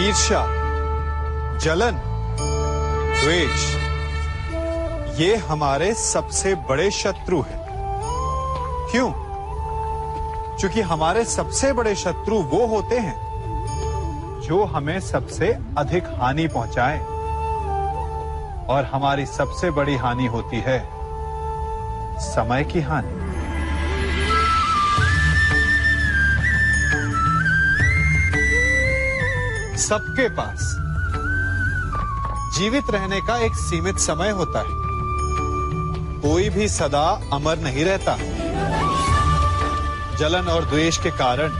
ईर्ष्या, जलन, द्वेष, ये हमारे सबसे बड़े शत्रु हैं। क्यों? क्योंकि हमारे सबसे बड़े शत्रु वो होते हैं जो हमें सबसे अधिक हानि पहुंचाएं, और हमारी सबसे बड़ी हानि होती है समय की हानि। सबके पास जीवित रहने का एक सीमित समय होता है। कोई भी सदा अमर नहीं रहता। जलन और द्वेष के कारण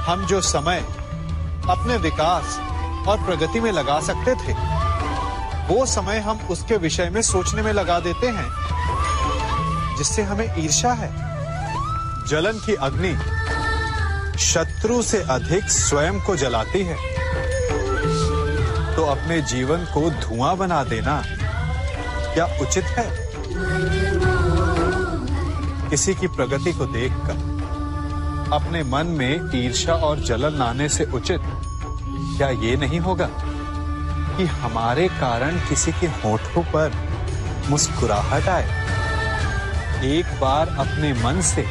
हम जो समय अपने विकास और प्रगति में लगा सकते थे, वो समय हम उसके विषय में सोचने में लगा देते हैं जिससे हमें ईर्ष्या है। जलन की अग्नि शत्रु से अधिक स्वयं को जलाती है, तो अपने जीवन को धुआं बना देना क्या उचित है? किसी की प्रगति को देखकर अपने मन में ईर्ष्या और जलन आने से उचित क्या ये नहीं होगा कि हमारे कारण किसी के होठों पर मुस्कुराहट आए? एक बार अपने मन से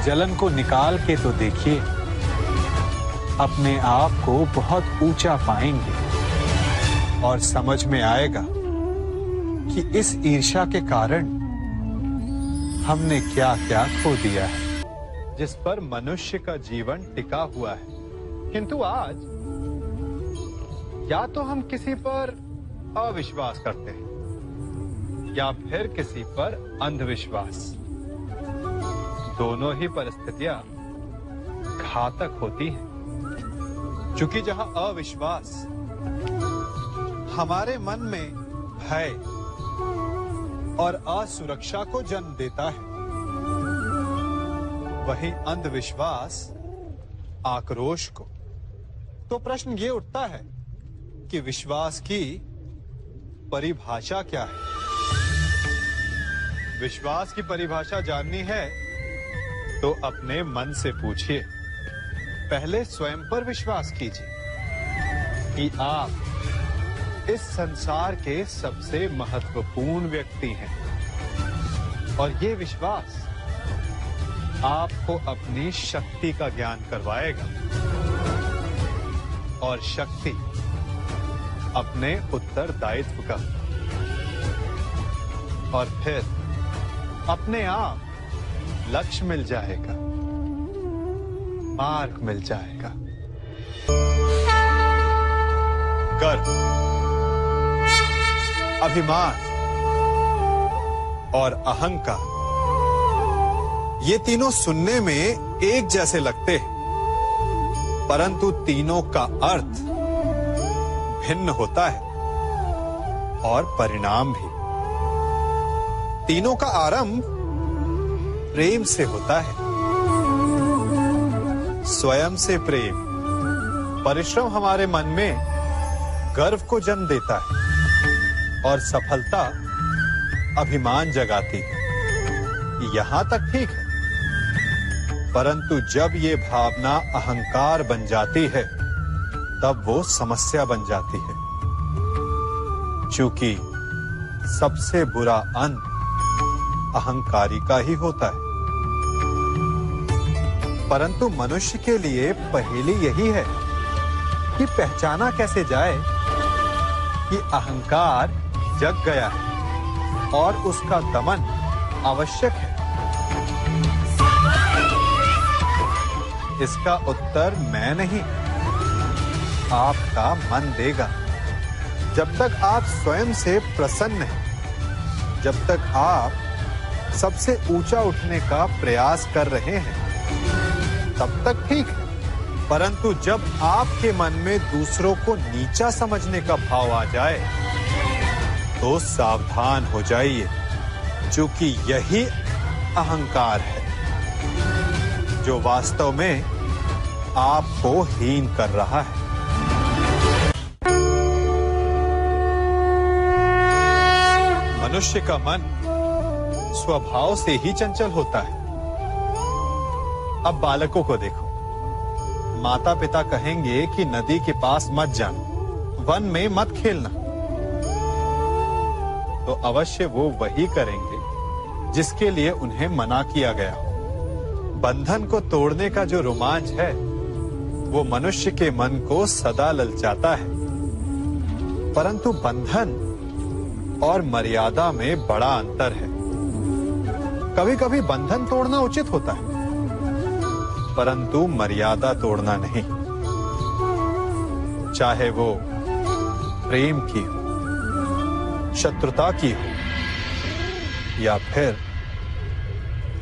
जलन को निकाल के तो देखिए, अपने आप को बहुत ऊंचा पाएंगे और समझ में आएगा कि इस ईर्ष्या के कारण हमने क्या क्या खो दिया है, जिस पर मनुष्य का जीवन टिका हुआ है। किंतु आज या तो हम किसी पर अविश्वास करते हैं या फिर किसी पर अंधविश्वास। दोनों ही परिस्थितियां घातक होती हैं, क्योंकि जहां अविश्वास हमारे मन में भय और असुरक्षा को जन्म देता है, वहीं अंधविश्वास आक्रोश को। तो प्रश्न ये उठता है कि विश्वास की परिभाषा क्या है? विश्वास की परिभाषा जाननी है तो अपने मन से पूछिए। पहले स्वयं पर विश्वास कीजिए कि आप इस संसार के सबसे महत्वपूर्ण व्यक्ति हैं, और ये विश्वास आपको अपनी शक्ति का ज्ञान करवाएगा, और शक्ति अपने उत्तरदायित्व का, और फिर अपने आप लक्ष्य मिल जाएगा, मार्ग मिल जाएगा। गर्व, अभिमान और अहंकार, ये तीनों सुनने में एक जैसे लगते हैं, परंतु तीनों का अर्थ भिन्न होता है और परिणाम भी। तीनों का आरंभ प्रेम से होता है। स्वयं से प्रेम, परिश्रम हमारे मन में गर्व को जन्म देता है और सफलता अभिमान जगाती है। यहां तक ठीक है, परंतु जब ये भावना अहंकार बन जाती है, तब वो समस्या बन जाती है, क्योंकि सबसे बुरा अंत अहंकारी का ही होता है। परंतु मनुष्य के लिए पहेली यही है कि पहचाना कैसे जाए कि अहंकार जग गया है और उसका दमन आवश्यक है। इसका उत्तर मैं नहीं, आपका मन देगा। जब तक आप स्वयं से प्रसन्न हैं, जब तक आप सबसे ऊंचा उठने का प्रयास कर रहे हैं, तब तक ठीक है। परंतु जब आपके मन में दूसरों को नीचा समझने का भाव आ जाए, तो सावधान हो जाइए, क्योंकि यही अहंकार है जो वास्तव में आपको हीन कर रहा है। मनुष्य का मन स्वभाव से ही चंचल होता है। अब बालकों को देखो, माता पिता कहेंगे कि नदी के पास मत जाना, वन में मत खेलना, तो अवश्य वो वही करेंगे जिसके लिए उन्हें मना किया गया हो। बंधन को तोड़ने का जो रोमांच है वो मनुष्य के मन को सदा ललचाता है, परंतु बंधन और मर्यादा में बड़ा अंतर है। कभी कभी बंधन तोड़ना उचित होता है, परंतु मर्यादा तोड़ना नहीं, चाहे वो प्रेम की हो, शत्रुता की हो या फिर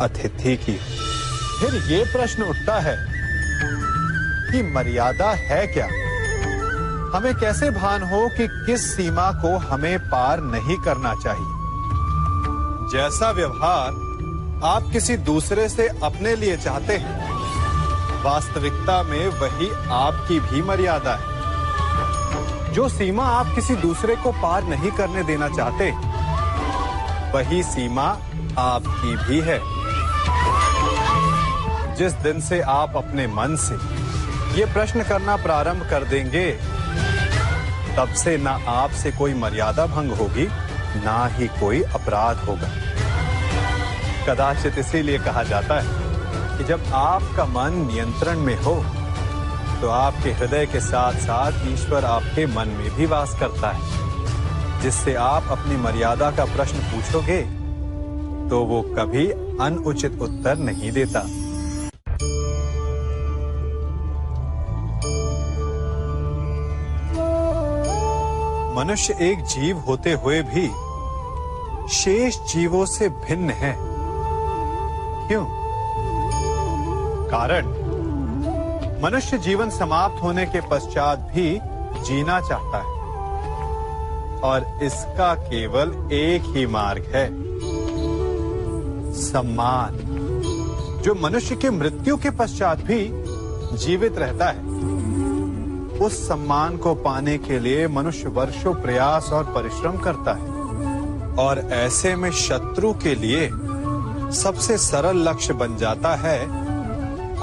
अतिथि की हो। फिर ये प्रश्न उठता है कि मर्यादा है क्या? हमें कैसे भान हो कि किस सीमा को हमें पार नहीं करना चाहिए? जैसा व्यवहार आप किसी दूसरे से अपने लिए चाहते हैं, वास्तविकता में वही आपकी भी मर्यादा है। जो सीमा आप किसी दूसरे को पार नहीं करने देना चाहते, वही सीमा आपकी भी है। जिस दिन से आप अपने मन से ये प्रश्न करना प्रारंभ कर देंगे, तब से ना आपसे कोई मर्यादा भंग होगी, ना ही कोई अपराध होगा। कदाचित इसीलिए कहा जाता है कि जब आपका मन नियंत्रण में हो, तो आपके हृदय के साथ साथ ईश्वर आपके मन में भी वास करता है। जिससे आप अपनी मर्यादा का प्रश्न पूछोगे, तो वो कभी अनुचित उत्तर नहीं देता। मनुष्य एक जीव होते हुए भी शेष जीवों से भिन्न है। क्यों? कारण मनुष्य जीवन समाप्त होने के पश्चात भी जीना चाहता है, और इसका केवल एक ही मार्ग है, सम्मान, जो मनुष्य के मृत्यु के पश्चात भी जीवित रहता है। उस सम्मान को पाने के लिए मनुष्य वर्षों प्रयास और परिश्रम करता है, और ऐसे में शत्रु के लिए सबसे सरल लक्ष्य बन जाता है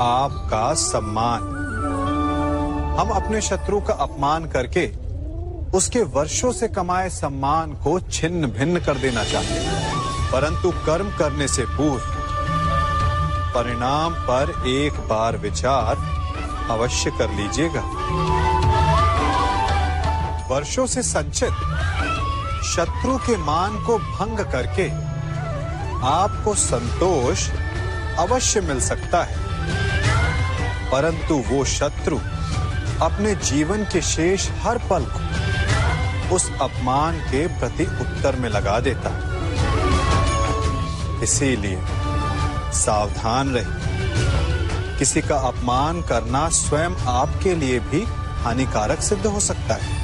आपका सम्मान। हम अपने शत्रु का अपमान करके उसके वर्षों से कमाए सम्मान को छिन्न भिन्न कर देना चाहते हैं, परंतु कर्म करने से पूर्व परिणाम पर एक बार विचार अवश्य कर लीजिएगा। वर्षों से संचित शत्रु के मान को भंग करके आपको संतोष अवश्य मिल सकता है, परंतु वो शत्रु अपने जीवन के शेष हर पल को उस अपमान के प्रति उत्तर में लगा देता है। इसीलिए सावधान रहिए। किसी का अपमान करना स्वयं आपके लिए भी हानिकारक सिद्ध हो सकता है।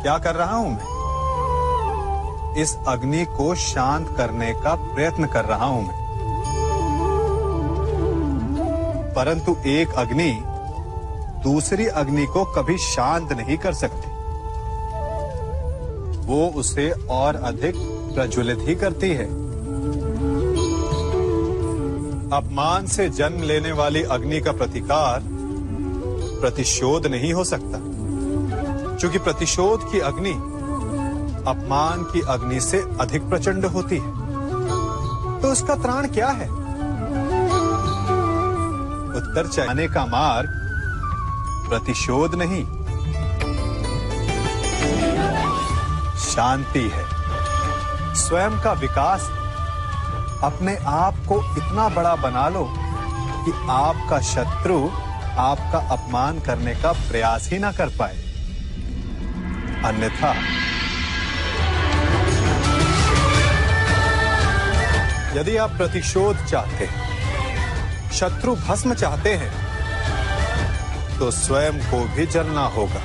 क्या कर रहा हूं मैं? इस अग्नि को शांत करने का प्रयत्न कर रहा हूं मैं, परंतु एक अग्नि दूसरी अग्नि को कभी शांत नहीं कर सकती। वो उसे और अधिक प्रज्वलित ही करती है। अपमान से जन्म लेने वाली अग्नि का प्रतिकार प्रतिशोध नहीं हो सकता, क्योंकि प्रतिशोध की अग्नि अपमान की अग्नि से अधिक प्रचंड होती है। तो उसका त्राण क्या है? उत्तर चाहने का मार्ग प्रतिशोध नहीं, शांति है, स्वयं का विकास। अपने आप को इतना बड़ा बना लो कि आपका शत्रु आपका अपमान करने का प्रयास ही ना कर पाए। अन्यथा यदि आप प्रतिशोध चाहते हैं, शत्रु भस्म चाहते हैं, तो स्वयं को भी जलना होगा।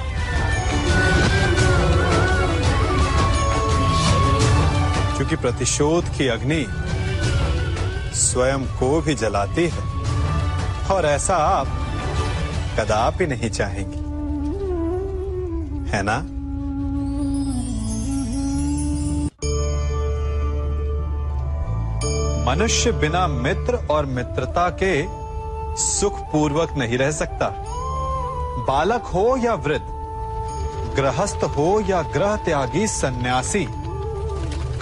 क्योंकि प्रतिशोध की अग्नि स्वयं को भी जलाती है, और ऐसा आप कदापि नहीं चाहेंगे, है ना? मनुष्य बिना मित्र और मित्रता के सुखपूर्वक नहीं रह सकता। बालक हो या वृद्ध, गृहस्थ हो या गृह त्यागी सन्यासी,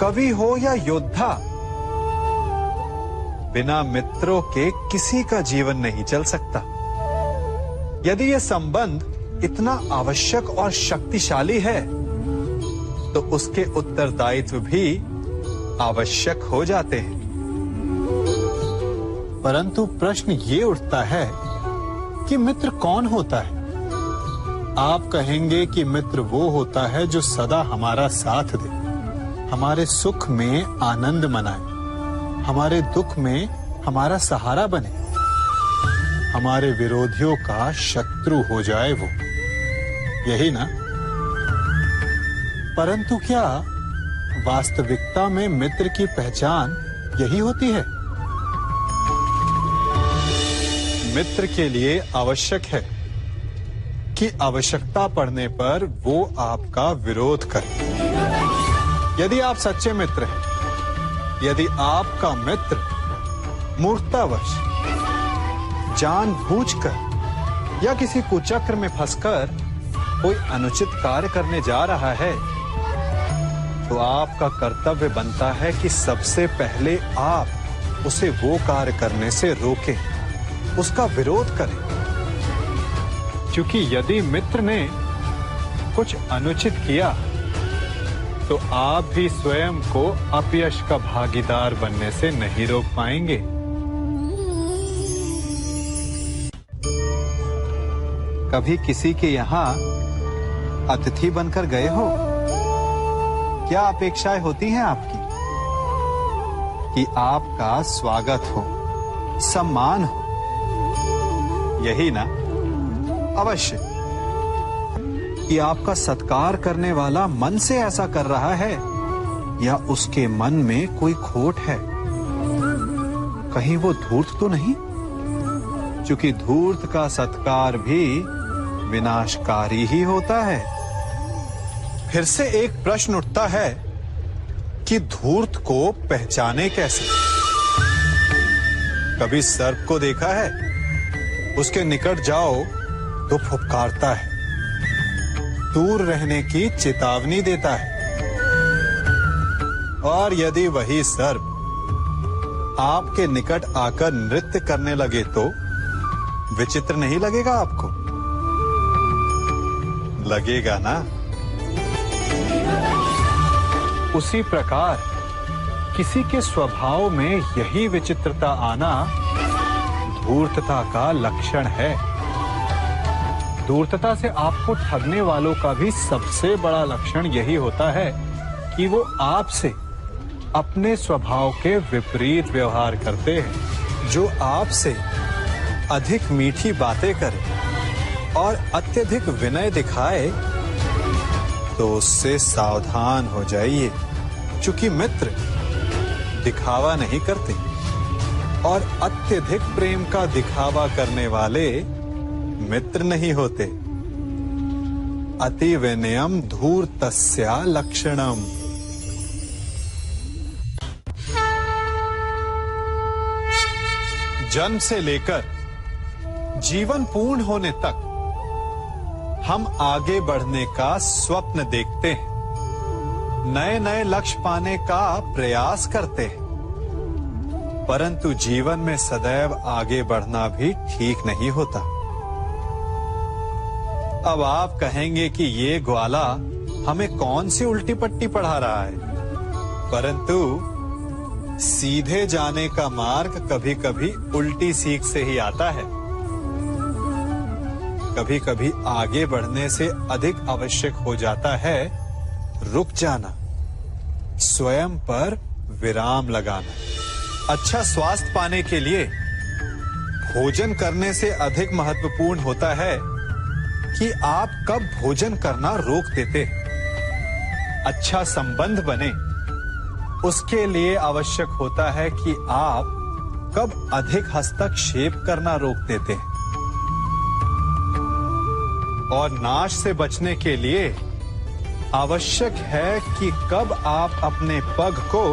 कवि हो या योद्धा, बिना मित्रों के किसी का जीवन नहीं चल सकता। यदि यह संबंध इतना आवश्यक और शक्तिशाली है तो उसके उत्तरदायित्व भी आवश्यक हो जाते हैं। परंतु प्रश्न ये उठता है कि मित्र कौन होता है? आप कहेंगे कि मित्र वो होता है जो सदा हमारा साथ दे, हमारे सुख में आनंद मनाए, हमारे दुख में हमारा सहारा बने, हमारे विरोधियों का शत्रु हो जाए वो, यही ना? परंतु क्या वास्तविकता में मित्र की पहचान यही होती है? मित्र के लिए आवश्यक है कि आवश्यकता पड़ने पर वो आपका विरोध करे। यदि आप सच्चे मित्र हैं, यदि आपका मित्र मूर्खतावश, जानबूझकर या किसी कुचक्र में फंसकर कोई अनुचित कार्य करने जा रहा है, तो आपका कर्तव्य बनता है कि सबसे पहले आप उसे वो कार्य करने से रोकें, उसका विरोध करें। क्योंकि यदि मित्र ने कुछ अनुचित किया तो आप भी स्वयं को अपयश का भागीदार बनने से नहीं रोक पाएंगे। कभी किसी के यहाँ अतिथि बनकर गए हो? क्या अपेक्षाएं होती हैं आपकी? कि आपका स्वागत हो, सम्मान हो, यही ना? अवश्य कि आपका सत्कार करने वाला मन से ऐसा कर रहा है या उसके मन में कोई खोट है। कहीं वो धूर्त तो नहीं? क्योंकि धूर्त का सत्कार भी विनाशकारी ही होता है। फिर से एक प्रश्न उठता है कि धूर्त को पहचाने कैसे? कभी सर्प को देखा है? उसके निकट जाओ तो फुफकारता है, दूर रहने की चेतावनी देता है। और यदि वही सर्प आपके निकट आकर नृत्य करने लगे तो विचित्र नहीं लगेगा आपको? लगेगा ना? उसी प्रकार किसी के स्वभाव में यही विचित्रता आना धूर्तता का लक्षण है। धूर्तता से आपको ठगने वालों का भी सबसे बड़ा लक्षण यही होता है कि वो आपसे अपने स्वभाव के विपरीत व्यवहार करते हैं। जो आपसे अधिक मीठी बातें करे और अत्यधिक विनय दिखाए तो उससे सावधान हो जाइए, क्योंकि मित्र दिखावा नहीं करते और अत्यधिक प्रेम का दिखावा करने वाले मित्र नहीं होते। अति विनयम धूर्तस्य लक्षणम। जन्म से लेकर जीवन पूर्ण होने तक हम आगे बढ़ने का स्वप्न देखते हैं, नए नए लक्ष्य पाने का प्रयास करते हैं, परंतु जीवन में सदैव आगे बढ़ना भी ठीक नहीं होता। अब आप कहेंगे कि ये ग्वाला हमें कौन सी उल्टी पट्टी पढ़ा रहा है, परंतु सीधे जाने का मार्ग कभी कभी उल्टी सीख से ही आता है। कभी कभी आगे बढ़ने से अधिक आवश्यक हो जाता है रुक जाना, स्वयं पर विराम लगाना। अच्छा स्वास्थ्य पाने के लिए भोजन करने से अधिक महत्वपूर्ण होता है कि आप कब भोजन करना रोक देते हैं। अच्छा संबंध बने उसके लिए आवश्यक होता है कि आप कब अधिक हस्तक्षेप करना रोक देते हैं। और नाश से बचने के लिए आवश्यक है कि कब आप अपने पग को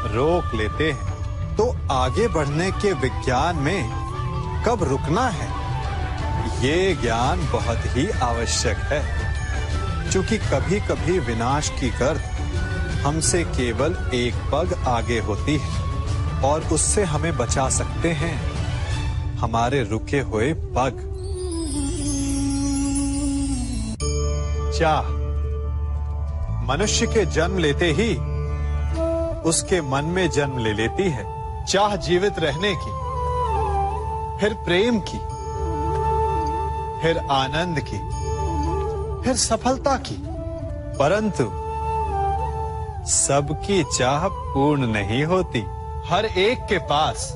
रोक लेते हैं, तो आगे बढ़ने के विज्ञान में कब रुकना है, ये ज्ञान बहुत ही आवश्यक है। क्योंकि कभी कभी विनाश की गर्द हमसे केवल एक पग आगे होती है और उससे हमें बचा सकते हैं हमारे रुके हुए पग। चाह मनुष्य के जन्म लेते ही उसके मन में जन्म ले लेती है। चाह जीवित रहने की, फिर प्रेम की, फिर आनंद की, फिर सफलता की। परंतु सबकी चाह पूर्ण नहीं होती। हर एक के पास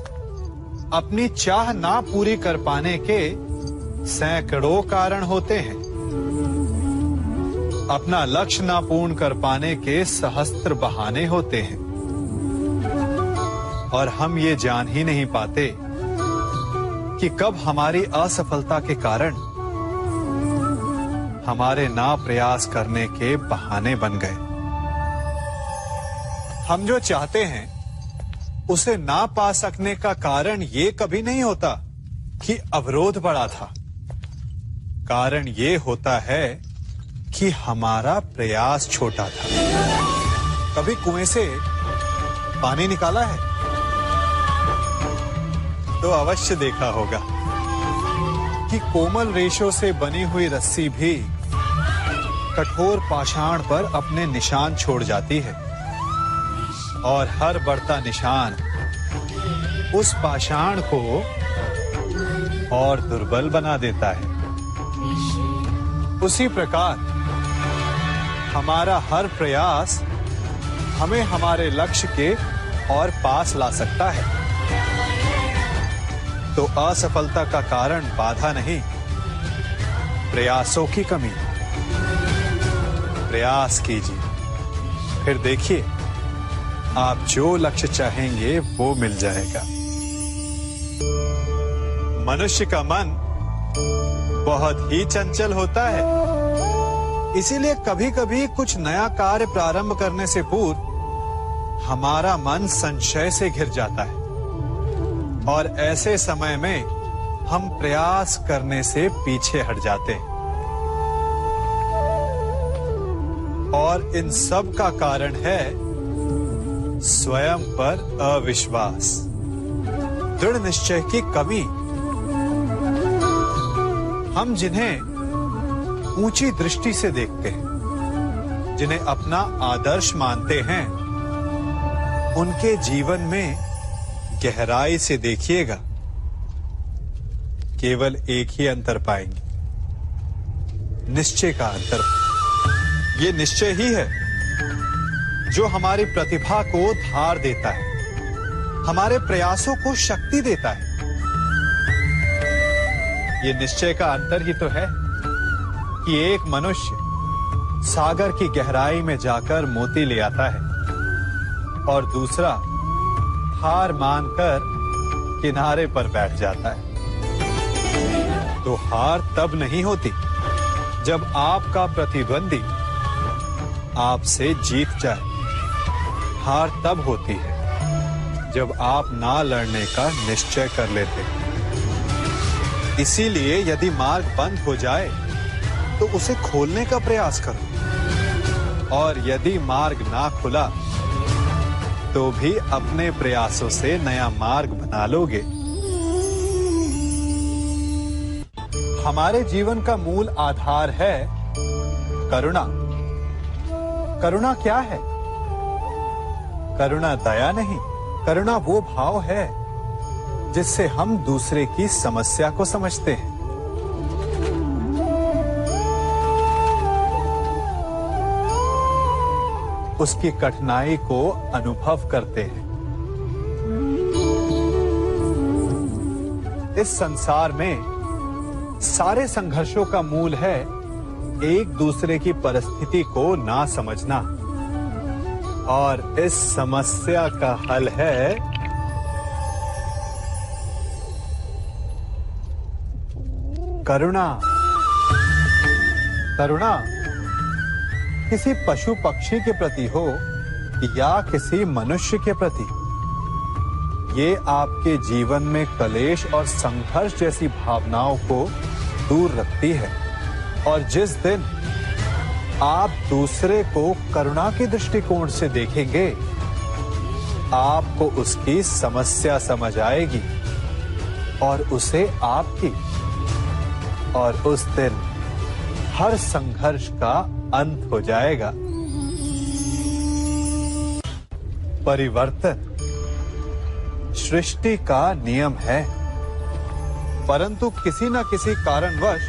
अपनी चाह ना पूरी कर पाने के सैकड़ों कारण होते हैं। अपना लक्ष्य ना पूर्ण कर पाने के सहस्त्र बहाने होते हैं और हम ये जान ही नहीं पाते कि कब हमारी असफलता के कारण हमारे ना प्रयास करने के बहाने बन गए। हम जो चाहते हैं उसे ना पा सकने का कारण ये कभी नहीं होता कि अवरोध बड़ा था। कारण ये होता है कि हमारा प्रयास छोटा था। कभी कुएं से पानी निकाला है तो अवश्य देखा होगा कि कोमल रेशों से बनी हुई रस्सी भी कठोर पाषाण पर अपने निशान छोड़ जाती है और हर बढ़ता निशान उस पाषाण को और दुर्बल बना देता है। उसी प्रकार हमारा हर प्रयास हमें हमारे लक्ष्य के और पास ला सकता है। तो असफलता का कारण बाधा नहीं, प्रयासों की कमी। प्रयास कीजिए, फिर देखिए आप जो लक्ष्य चाहेंगे वो मिल जाएगा। मनुष्य का मन बहुत ही चंचल होता है, इसीलिए कभी कभी कुछ नया कार्य प्रारंभ करने से पूर्व हमारा मन संशय से घिर जाता है और ऐसे समय में हम प्रयास करने से पीछे हट जाते हैं। और इन सब का कारण है स्वयं पर अविश्वास, दृढ़ निश्चय की कमी। हम जिन्हें ऊंची दृष्टि से देखते हैं, जिन्हें अपना आदर्श मानते हैं, उनके जीवन में गहराई से देखिएगा, केवल एक ही अंतर पाएंगे, निश्चय का अंतर। ये निश्चय ही है जो हमारी प्रतिभा को धार देता है, हमारे प्रयासों को शक्ति देता है। ये निश्चय का अंतर ही तो है कि एक मनुष्य सागर की गहराई में जाकर मोती ले आता है और दूसरा हार मानकर किनारे पर बैठ जाता है। तो हार तब नहीं होती जब आपका प्रतिद्वंदी आपसे जीत जाए। हार तब होती है जब आप ना लड़ने का निश्चय कर लेते हैं। इसीलिए यदि मार्ग बंद हो जाए तो उसे खोलने का प्रयास करो, और यदि मार्ग ना खुला तो भी अपने प्रयासों से नया मार्ग बना लोगे। हमारे जीवन का मूल आधार है करुणा। करुणा क्या है? करुणा दया नहीं, करुणा वो भाव है जिससे हम दूसरे की समस्या को समझते हैं। उसकी कठिनाई को अनुभव करते हैं। इस संसार में सारे संघर्षों का मूल है एक दूसरे की परिस्थिति को ना समझना, और इस समस्या का हल है करुणा। करुणा किसी पशु पक्षी के प्रति हो या किसी मनुष्य के प्रति। ये आपके जीवन में कलेश और संघर्ष जैसी भावनाओं को दूर रखती है। और जिस दिन आप दूसरे को करुणा के दृष्टिकोण से देखेंगे, आपको उसकी समस्या समझ आएगी और उसे आपकी, और उस दिन हर संघर्ष का अंत हो जाएगा। परिवर्तन सृष्टि का नियम है, परंतु किसी न किसी कारणवश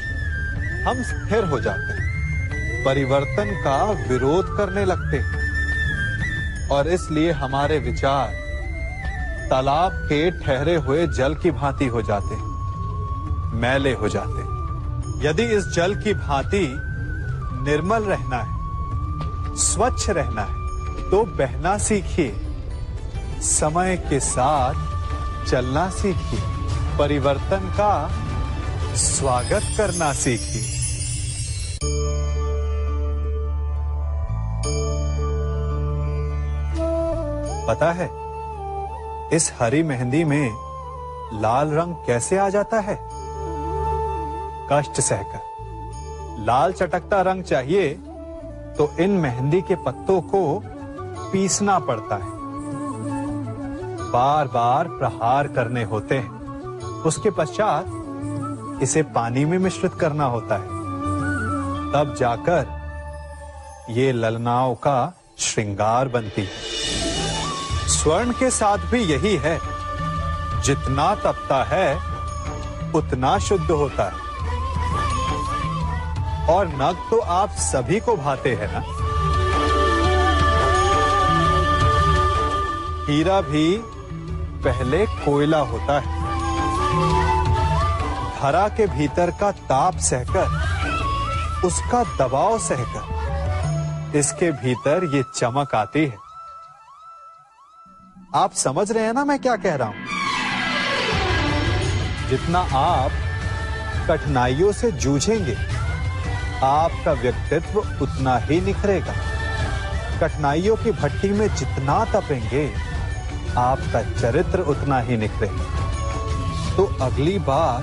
हम स्थिर हो जाते हैं, परिवर्तन का विरोध करने लगते हैं, और इसलिए हमारे विचार तालाब के ठहरे हुए जल की भांति हो जाते हैं, मैले हो जाते हैं। यदि इस जल की भांति निर्मल रहना है, स्वच्छ रहना है, तो बहना सीखिए, समय के साथ चलना सीखिए, परिवर्तन का स्वागत करना सीखिए। पता है इस हरी मेहंदी में लाल रंग कैसे आ जाता है? कष्ट सहकर। लाल चटकता रंग चाहिए तो इन मेहंदी के पत्तों को पीसना पड़ता है, बार बार प्रहार करने होते हैं। उसके पश्चात इसे पानी में मिश्रित करना होता है, तब जाकर ये ललनाओं का श्रृंगार बनती है। स्वर्ण के साथ भी यही है, जितना तपता है उतना शुद्ध होता है। और नग तो आप सभी को भाते हैं ना। हीरा भी पहले कोयला होता है, धरा के भीतर का ताप सहकर, उसका दबाव सहकर इसके भीतर ये चमक आती है। आप समझ रहे हैं ना मैं क्या कह रहा हूं? जितना आप कठिनाइयों से जूझेंगे, आपका व्यक्तित्व उतना ही निखरेगा। कठिनाइयों की भट्टी में जितना तपेंगे, आपका चरित्र उतना ही निखरेगा। तो अगली बार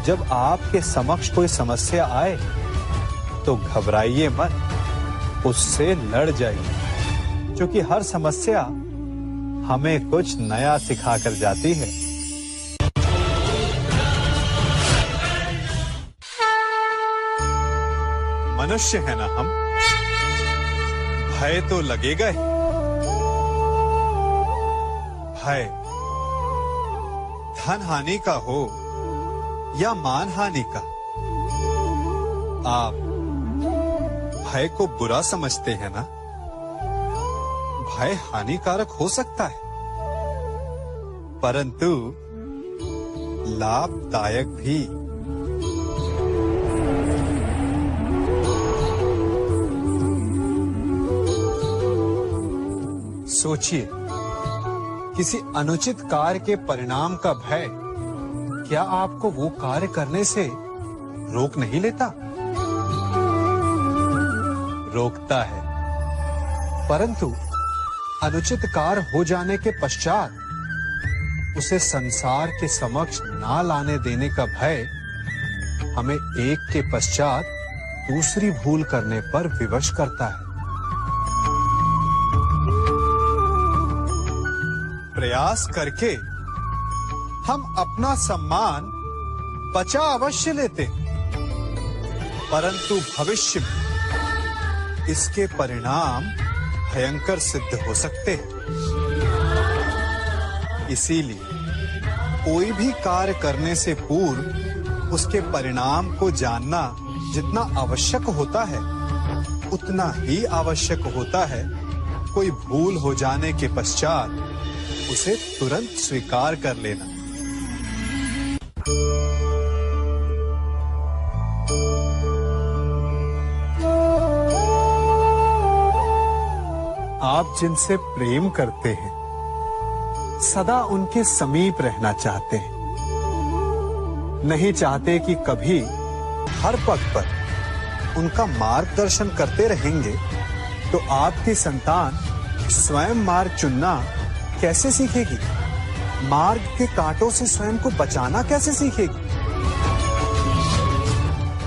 जब आपके समक्ष कोई समस्या आए तो घबराइए मत, उससे लड़ जाइए, क्योंकि हर समस्या हमें कुछ नया सिखा कर जाती है। मनुष्य है ना हम, भय तो लगेगा ही। भय धन हानि का हो या मान हानि का, आप भय को बुरा समझते हैं ना। भय हानिकारक हो सकता है, परंतु लाभदायक भी। सोचिए, किसी अनुचित कार्य के परिणाम का भय क्या आपको वो कार्य करने से रोक नहीं लेता? रोकता है, परंतु अनुचित कार्य हो जाने के पश्चात उसे संसार के समक्ष ना लाने देने का भय हमें एक के पश्चात दूसरी भूल करने पर विवश करता है। प्रयास करके हम अपना सम्मान बचा अवश्य लेते, परंतु भविष्य में इसके परिणाम भयंकर सिद्ध हो सकते हैं। इसीलिए कोई भी कार्य करने से पूर्व उसके परिणाम को जानना जितना आवश्यक होता है, उतना ही आवश्यक होता है कोई भूल हो जाने के पश्चात उसे तुरंत स्वीकार कर लेना। आप जिनसे प्रेम करते हैं, सदा उनके समीप रहना चाहते हैं, नहीं चाहते कि कभी हर पग पर उनका मार्गदर्शन करते रहेंगे तो आपकी संतान स्वयं मार्ग चुनना कैसे सीखेगी? मार्ग के कांटों से स्वयं को बचाना कैसे सीखेगी?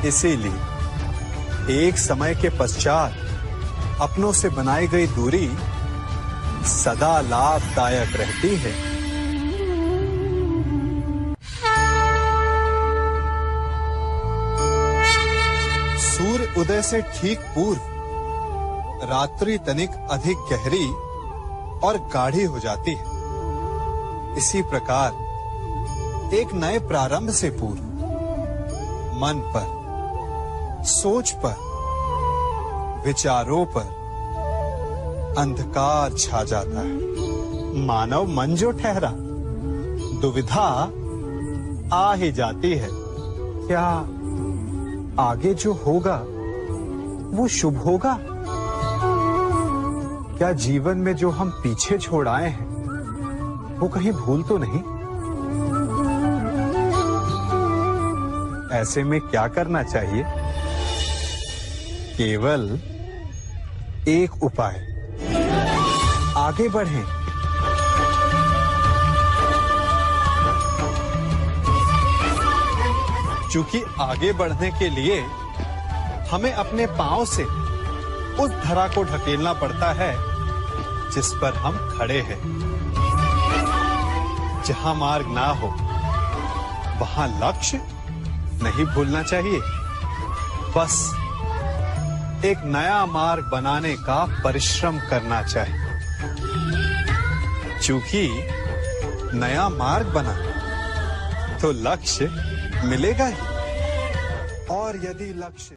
इसीलिए एक समय के पश्चात अपनों से बनाई गई दूरी सदा लाभदायक रहती है। सूर्य उदय से ठीक पूर्व रात्रि तनिक अधिक गहरी और गाढ़ी हो जाती है। इसी प्रकार एक नए प्रारंभ से पूर्व मन पर, सोच पर, विचारों पर अंधकार छा जाता है। मानव मन जो ठहरा, दुविधा आ ही जाती है। क्या आगे जो होगा वो शुभ होगा? क्या जीवन में जो हम पीछे छोड़ आए हैं वो कहीं भूल तो नहीं? ऐसे में क्या करना चाहिए? केवल एक उपाय, आगे बढ़ें। क्योंकि आगे बढ़ने के लिए हमें अपने पांव से उस धरा को ढकेलना पड़ता है जिस पर हम खड़े हैं। जहां मार्ग ना हो वहां लक्ष्य नहीं भूलना चाहिए। बस एक नया मार्ग बनाने का परिश्रम करना चाहिए। चूंकि नया मार्ग बना तो लक्ष्य मिलेगा ही। और यदि लक्ष्य